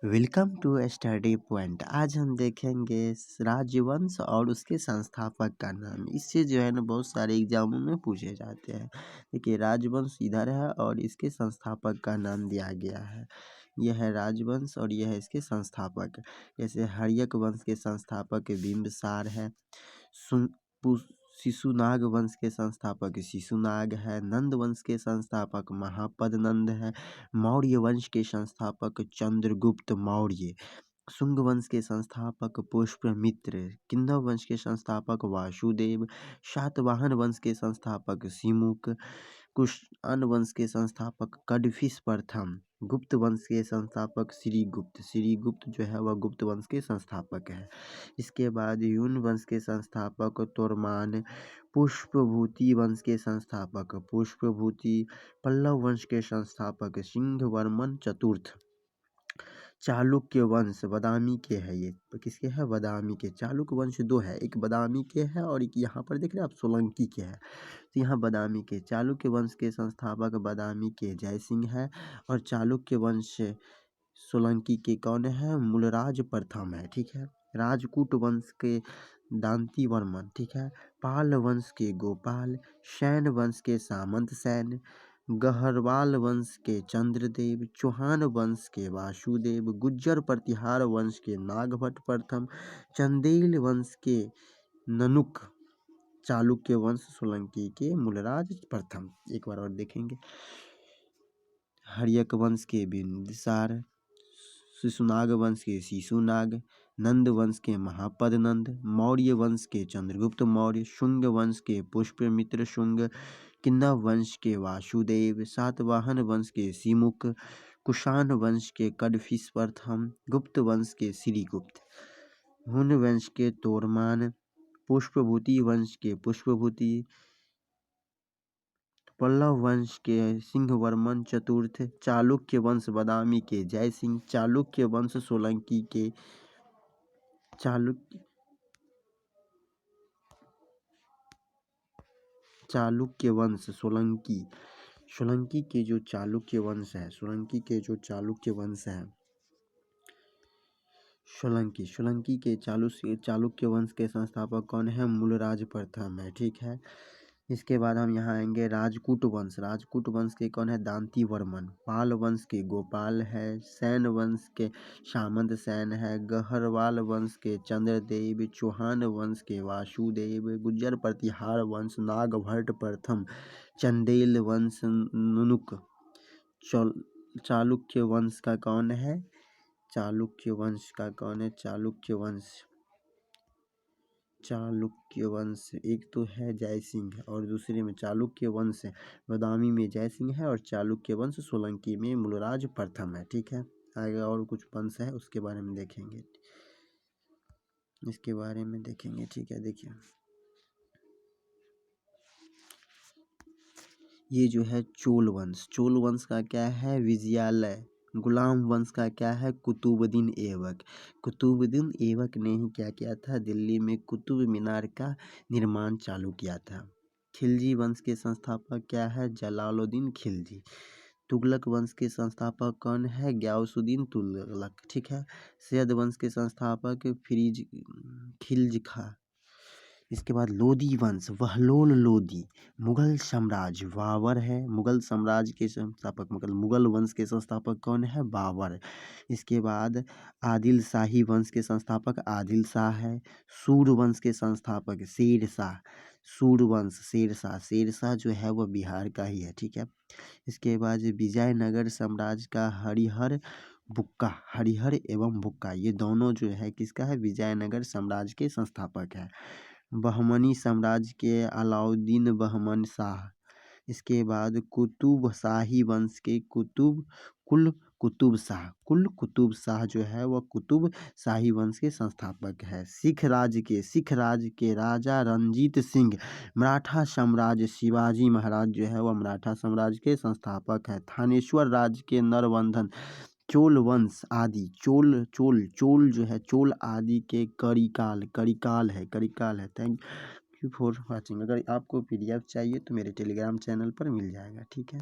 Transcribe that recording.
Welcome to study point. आज हम देखेंगे राजवंश और उसके संस्थापक का नाम। इससे जो है ना बहुत सारे एग्जामों में पूछे जाते हैं। देखिए राजवंश इधर है और इसके संस्थापक का नाम दिया गया है। यह है राजवंश और यह है इसके संस्थापक। जैसे हर्यक वंश के संस्थापक बिंबिसार है। शिशुनाग वंश के संस्थापक शिशुनाग है। नंद वंश के संस्थापक महापद नंद है। मौर्य वंश के संस्थापक चंद्रगुप्त मौर्य। शुंग वंश के संस्थापक पुष्यमित्र। किंधव वंश के संस्थापक वासुदेव। शातवाहन वंश के संस्थापक सिमुक। कुषाण वंश के संस्थापक कडफिस प्रथम। गुप्त वंश के संस्थापक श्रीगुप्त। श्रीगुप्त जो है वह गुप्त वंश के संस्थापक है। इसके बाद यून वंश के संस्थापक तोरमान। पुष्पभूति वंश के संस्थापक पुष्पभूति। पल्लव वंश के संस्थापक सिंहवर्मन चतुर्थ। चालुक्य वंश बादामी के है। ये किसके है? बादामी के। चालुक्य वंश दो है, एक बादामी के है और एक यहाँ पर देख रहे हैं आप सोलंकी के है। तो यहाँ बादामी के। चालुक्य वंश के संस्थापक बादामी के जयसिंह है और चालुक्य वंश सोलंकी के कौन है? मूलराज प्रथम है। ठीक है। राजकूट वंश के दांती वर्मन। ठीक है। पाल वंश के गोपाल। सैन वंश के सामंत सैन। गहरवाल वंश के चंद्रदेव। चौहान वंश के वासुदेव। गुज्जर प्रतिहार वंश के नागभट्ट प्रथम। चंदेल वंश के ननुक। चालुक्य वंश सोलंकी के मूलराज प्रथम। एक बार और देखेंगे। हर्यक वंश के बिंबिसार। शिशुनाग वंश के शिशुनाग। नंद वंश के महापद नंद। मौर्य वंश के चंद्रगुप्त मौर्य। शुंग वंश के पुष्यमित्र शुंग। किंधव वंश के वासुदेव। सातवाहन वंश के सिमुक। कुषाण वंश के कडफिस प्रथम। गुप्त वंश के श्रीगुप्त। हुन वंश के तोरमान। पुष्पभूति वंश के पुष्पभूति। पल्लव वंश के सिंहवर्मन चतुर्थ। चालुक्य वंश बादामी के जयसिंह। चालुक्य वंश सोलंकी के चालुक्य वंश सोलंकी के जो चालुक्य वंश है, सोलंकी के जो चालुक्य वंश है, सोलंकी के चालुक्य वंश के संस्थापक कौन है? मूलराज प्रथम है। ठीक है। इसके बाद हम यहाँ आएंगे राजकूट वंश। राजकूट वंश के कौन है? दांती वर्मन। पाल वंश के गोपाल है। सैन वंश के सामंत सैन है। गहरवाल वंश के चंद्रदेव। चौहान वंश के वासुदेव। गुज्जर प्रतिहार वंश नागभट्ट प्रथम। चंदेल वंश नुनुक। चालुक्य वंश का कौन है? चालुक्य वंश का कौन है? चालुक्य वंश एक तो है जयसिंह और दूसरे में चालुक्य वंश है। बादामी में जयसिंह है और चालुक्य वंश सोलंकी में मूलराज प्रथम है। ठीक है। आगे और कुछ वंश है उसके बारे में देखेंगे, इसके बारे में देखेंगे। ठीक है। देखिए ये जो है चोल वंश का क्या है? विजयालय। गुलाम वंश का क्या है? कुतुबुद्दीन ऐबक। कुतुबुद्दीन ऐबक ने ही क्या किया था? दिल्ली में कुतुब मीनार का निर्माण चालू किया था। खिलजी वंश के संस्थापक क्या है? जलालुद्दीन खिलजी। तुगलक वंश के संस्थापक कौन है? गयासुद्दीन तुगलक। ठीक है। सैयद वंश के संस्थापक खिलजी खां। इसके बाद लोदी वंश, बहलोल लोदी। मुगल साम्राज्य बाबर है। मुगल साम्राज्य के संस्थापक मतलब मुगल वंश के संस्थापक कौन है? बाबर। इसके बाद आदिल शाही वंश के संस्थापक आदिल शाह है। सूर वंश के संस्थापक शेर शाह। सूरवंश शेरशाह जो है वह बिहार का ही है। ठीक है। इसके बाद विजयनगर साम्राज्य का हरिहर एवं बुक्का, ये दोनों जो है किसका है? विजयनगर साम्राज्य के संस्थापक है। बहमनी साम्राज्य के अलाउद्दीन बहमन शाह। इसके बाद कुतुब शाही वंश के कुल कुतुब शाह जो है वह कुतुब शाही वंश के संस्थापक है। सिख राज्य के राजा रणजीत सिंह। मराठा साम्राज्य शिवाजी महाराज जो है वह मराठा साम्राज्य के संस्थापक है। थानेश्वर राज्य के नरवर्धन। चोल वंश आदि चोल जो है चोल आदि के करिकाल है। Thank you for watching. अगर आपको PDF चाहिए तो मेरे टेलीग्राम चैनल पर मिल जाएगा। ठीक है।